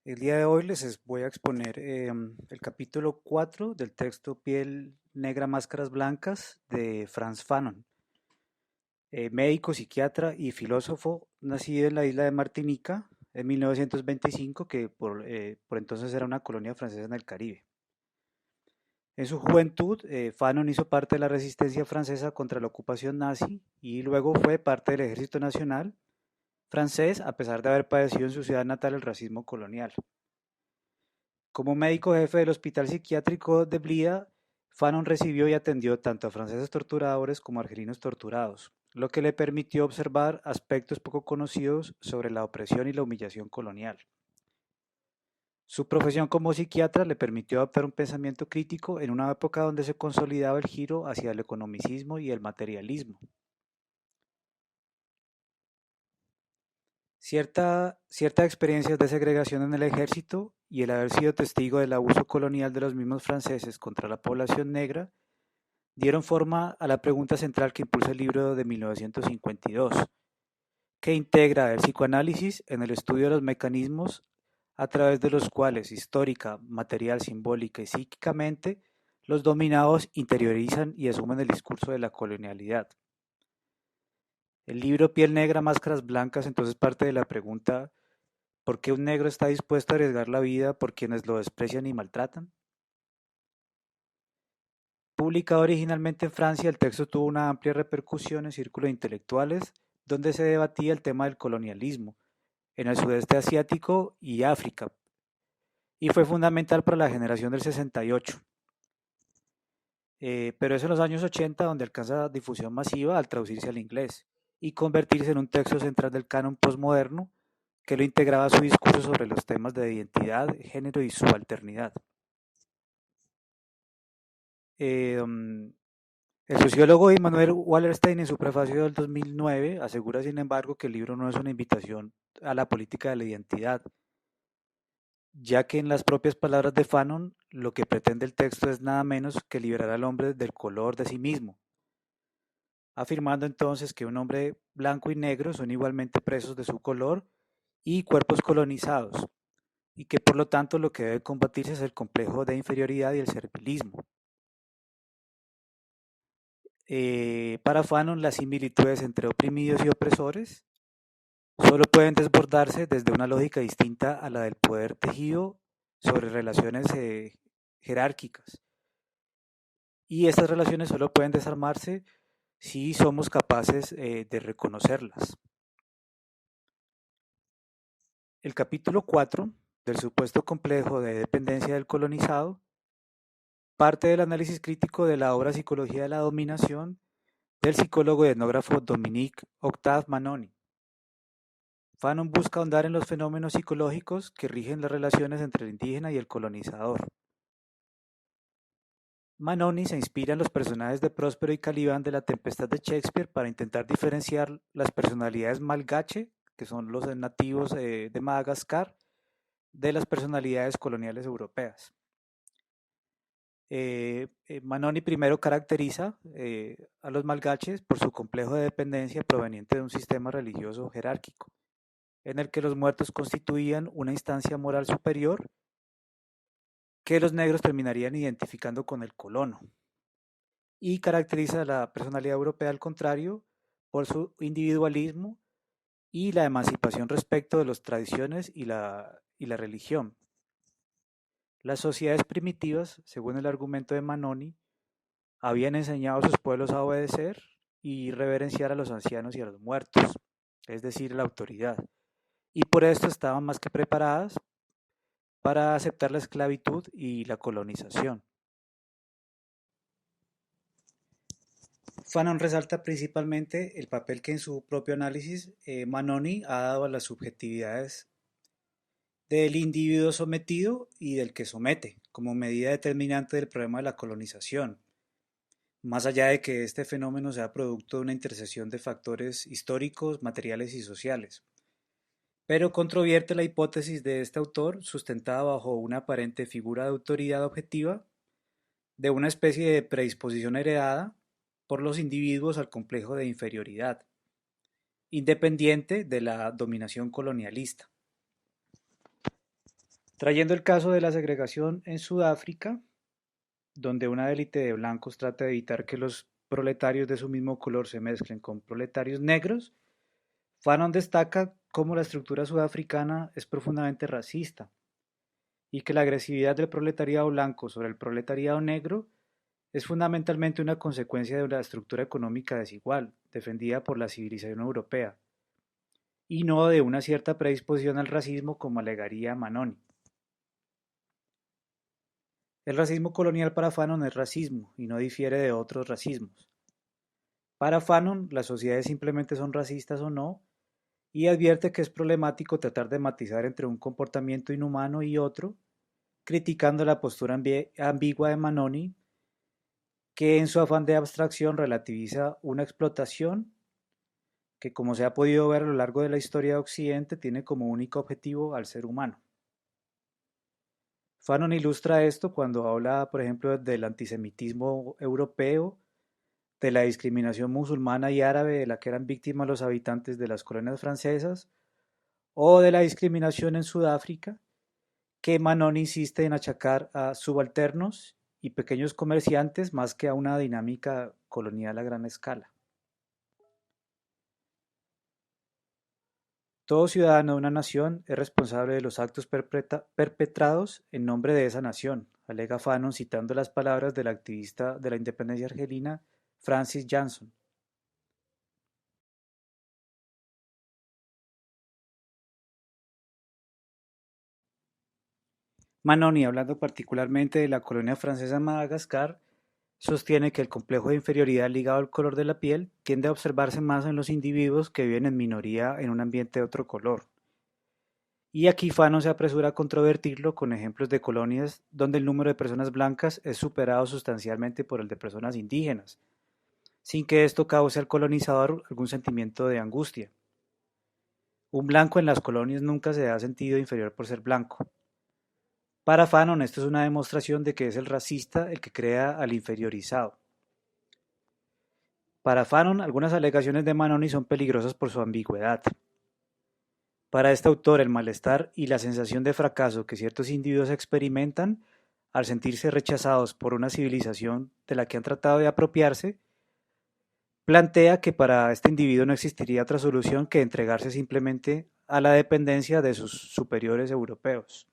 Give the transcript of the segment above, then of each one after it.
El día de hoy voy a exponer el capítulo 4 del texto Piel negra, máscaras blancas de Frantz Fanon, médico, psiquiatra y filósofo nacido en la isla de Martinica en 1925, que por entonces era una colonia francesa en el Caribe. En su juventud, Fanon hizo parte de la resistencia francesa contra la ocupación nazi y luego fue parte del Ejército Nacional francés, a pesar de haber padecido en su ciudad natal el racismo colonial. Como médico jefe del Hospital Psiquiátrico de Blida, Fanon recibió y atendió tanto a franceses torturadores como a argelinos torturados, lo que le permitió observar aspectos poco conocidos sobre la opresión y la humillación colonial. Su profesión como psiquiatra le permitió adoptar un pensamiento crítico en una época donde se consolidaba el giro hacia el economicismo y el materialismo. Ciertas experiencias de segregación en el ejército y el haber sido testigo del abuso colonial de los mismos franceses contra la población negra dieron forma a la pregunta central que impulsa el libro de 1952, que integra el psicoanálisis en el estudio de los mecanismos a través de los cuales histórica, material, simbólica y psíquicamente los dominados interiorizan y asumen el discurso de la colonialidad. El libro Piel negra, máscaras blancas entonces parte de la pregunta: ¿por qué un negro está dispuesto a arriesgar la vida por quienes lo desprecian y maltratan? Publicado originalmente en Francia, el texto tuvo una amplia repercusión en círculos intelectuales donde se debatía el tema del colonialismo en el sudeste asiático y África, y fue fundamental para la generación del 68. Pero es en los años 80 donde alcanza difusión masiva al traducirse al inglés y convertirse en un texto central del canon postmoderno que lo integraba a su discurso sobre los temas de identidad, género y subalternidad. Eh, um, El sociólogo Immanuel Wallerstein en su prefacio del 2009 asegura, sin embargo, que el libro no es una invitación a la política de la identidad, ya que en las propias palabras de Fanon, lo que pretende el texto es nada menos que liberar al hombre del color de sí mismo, afirmando entonces que un hombre blanco y negro son igualmente presos de su color y cuerpos colonizados, y que por lo tanto lo que debe combatirse es el complejo de inferioridad y el servilismo. Para Fanon, las similitudes entre oprimidos y opresores solo pueden desbordarse desde una lógica distinta a la del poder tejido sobre relaciones jerárquicas. Y estas relaciones solo pueden desarmarse si somos capaces de reconocerlas. El capítulo 4 del supuesto complejo de dependencia del colonizado parte del análisis crítico de la obra Psicología de la Dominación del psicólogo y etnógrafo Dominique Octave Manoni. Fanon busca ahondar en los fenómenos psicológicos que rigen las relaciones entre el indígena y el colonizador. Manoni se inspira en los personajes de Próspero y Caliban de La Tempestad de Shakespeare para intentar diferenciar las personalidades malgache, que son los nativos de Madagascar, de las personalidades coloniales europeas. Manoni primero caracteriza a los malgaches por su complejo de dependencia proveniente de un sistema religioso jerárquico, en el que los muertos constituían una instancia moral superior que los negros terminarían identificando con el colono, y caracteriza a la personalidad europea al contrario por su individualismo y la emancipación respecto de las tradiciones y la religión. Las sociedades primitivas, según el argumento de Manoni, habían enseñado a sus pueblos a obedecer y reverenciar a los ancianos y a los muertos, es decir, a la autoridad, y por esto estaban más que preparadas para aceptar la esclavitud y la colonización. Fanon resalta principalmente el papel que en su propio análisis Manoni ha dado a las subjetividades del individuo sometido y del que somete, como medida determinante del problema de la colonización, más allá de que este fenómeno sea producto de una intersección de factores históricos, materiales y sociales. Pero controvierte la hipótesis de este autor, sustentada bajo una aparente figura de autoridad objetiva, de una especie de predisposición heredada por los individuos al complejo de inferioridad, independiente de la dominación colonialista. Trayendo el caso de la segregación en Sudáfrica, donde una élite de blancos trata de evitar que los proletarios de su mismo color se mezclen con proletarios negros, Fanon destaca cómo la estructura sudafricana es profundamente racista y que la agresividad del proletariado blanco sobre el proletariado negro es fundamentalmente una consecuencia de una estructura económica desigual, defendida por la civilización europea, y no de una cierta predisposición al racismo como alegaría Manoni. El racismo colonial para Fanon es racismo y no difiere de otros racismos. Para Fanon, las sociedades simplemente son racistas o no, y advierte que es problemático tratar de matizar entre un comportamiento inhumano y otro, criticando la postura ambigua de Manoni, que en su afán de abstracción relativiza una explotación que, como se ha podido ver a lo largo de la historia de Occidente, tiene como único objetivo al ser humano. Fanon ilustra esto cuando habla, por ejemplo, del antisemitismo europeo, de la discriminación musulmana y árabe de la que eran víctimas los habitantes de las colonias francesas, o de la discriminación en Sudáfrica, que Manon insiste en achacar a subalternos y pequeños comerciantes más que a una dinámica colonial a gran escala. Todo ciudadano de una nación es responsable de los actos perpetrados en nombre de esa nación, alega Fanon citando las palabras del activista de la independencia argelina Francis Jansson. Manoni, hablando particularmente de la colonia francesa en Madagascar, sostiene que el complejo de inferioridad ligado al color de la piel tiende a observarse más en los individuos que viven en minoría en un ambiente de otro color. Y aquí Fanon se apresura a controvertirlo con ejemplos de colonias donde el número de personas blancas es superado sustancialmente por el de personas indígenas, sin que esto cause al colonizador algún sentimiento de angustia. Un blanco en las colonias nunca se ha sentido inferior por ser blanco. Para Fanon esto es una demostración de que es el racista el que crea al inferiorizado. Para Fanon, algunas alegaciones de Manoni son peligrosas por su ambigüedad. Para este autor, el malestar y la sensación de fracaso que ciertos individuos experimentan al sentirse rechazados por una civilización de la que han tratado de apropiarse, plantea que para este individuo no existiría otra solución que entregarse simplemente a la dependencia de sus superiores europeos.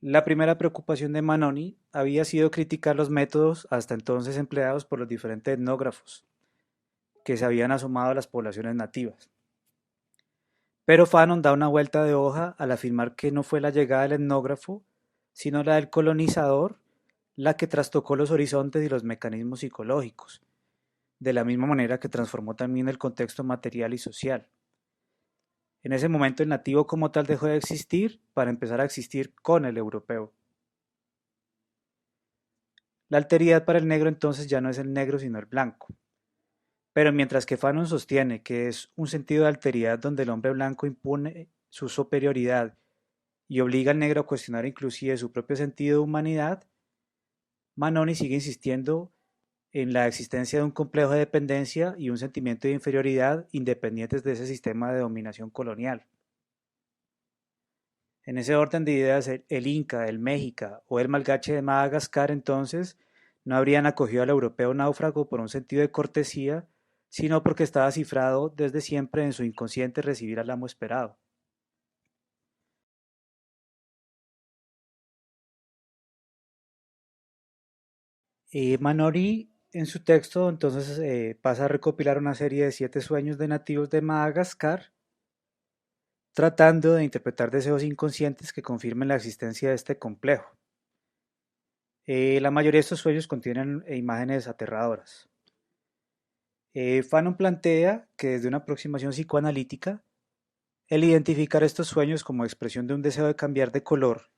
La primera preocupación de Manoni había sido criticar los métodos hasta entonces empleados por los diferentes etnógrafos que se habían asomado a las poblaciones nativas. Pero Fanon da una vuelta de hoja al afirmar que no fue la llegada del etnógrafo, sino la del colonizador, la que trastocó los horizontes y los mecanismos psicológicos, de la misma manera que transformó también el contexto material y social. En ese momento el nativo como tal dejó de existir para empezar a existir con el europeo. La alteridad para el negro entonces ya no es el negro sino el blanco. Pero mientras que Fanon sostiene que es un sentido de alteridad donde el hombre blanco impone su superioridad y obliga al negro a cuestionar inclusive su propio sentido de humanidad, Manoni sigue insistiendo en la existencia de un complejo de dependencia y un sentimiento de inferioridad independientes de ese sistema de dominación colonial. En ese orden de ideas, el Inca, el México o el Malgache de Madagascar entonces no habrían acogido al europeo náufrago por un sentido de cortesía, sino porque estaba cifrado desde siempre en su inconsciente recibir al amo esperado. Manori en su texto entonces pasa a recopilar una serie de 7 sueños de nativos de Madagascar, tratando de interpretar deseos inconscientes que confirmen la existencia de este complejo. La mayoría de estos sueños contienen imágenes aterradoras. Fanon plantea que desde una aproximación psicoanalítica, el identificar estos sueños como expresión de un deseo de cambiar de color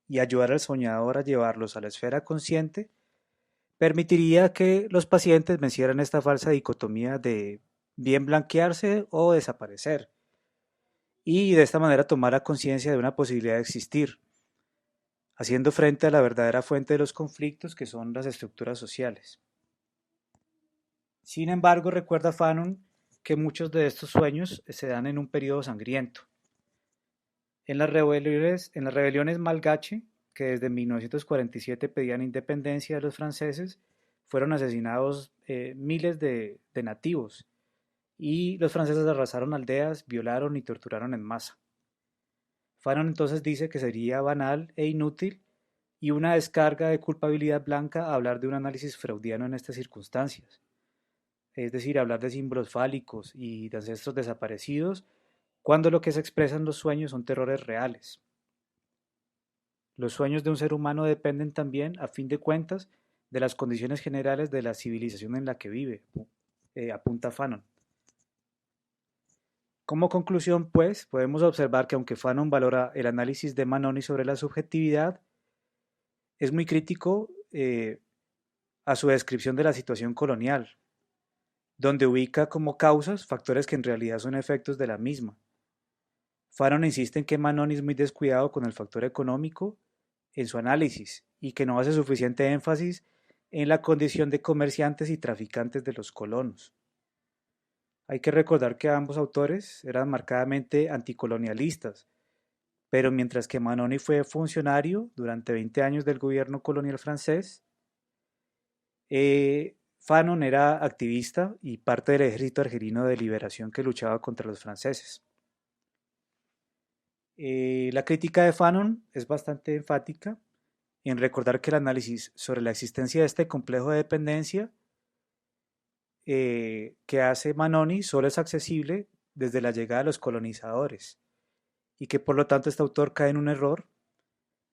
y ayudar al soñador a llevarlos a la esfera consciente, permitiría que los pacientes vencieran esta falsa dicotomía de bien blanquearse o desaparecer, y de esta manera tomara conciencia de una posibilidad de existir, haciendo frente a la verdadera fuente de los conflictos que son las estructuras sociales. Sin embargo, recuerda Fanon que muchos de estos sueños se dan en un periodo sangriento. En las rebeliones malgache, que desde 1947 pedían independencia de los franceses, fueron asesinados miles de nativos y los franceses arrasaron aldeas, violaron y torturaron en masa. Fanon entonces dice que sería banal e inútil y una descarga de culpabilidad blanca hablar de un análisis freudiano en estas circunstancias, es decir, hablar de símbolos fálicos y de ancestros desaparecidos, cuando lo que se expresa en los sueños son terrores reales. Los sueños de un ser humano dependen también, a fin de cuentas, de las condiciones generales de la civilización en la que vive, apunta Fanon. Como conclusión, pues, podemos observar que aunque Fanon valora el análisis de Manoni sobre la subjetividad, es muy crítico a su descripción de la situación colonial, donde ubica como causas factores que en realidad son efectos de la misma. Fanon insiste en que Manoni es muy descuidado con el factor económico en su análisis y que no hace suficiente énfasis en la condición de comerciantes y traficantes de los colonos. Hay que recordar que ambos autores eran marcadamente anticolonialistas, pero mientras que Manoni fue funcionario durante 20 años del gobierno colonial francés, Fanon era activista y parte del ejército argelino de liberación que luchaba contra los franceses. La crítica de Fanon es bastante enfática en recordar que el análisis sobre la existencia de este complejo de dependencia que hace Manoni solo es accesible desde la llegada de los colonizadores y que por lo tanto este autor cae en un error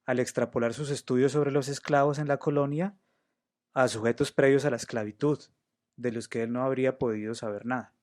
al extrapolar sus estudios sobre los esclavos en la colonia a sujetos previos a la esclavitud, de los que él no habría podido saber nada.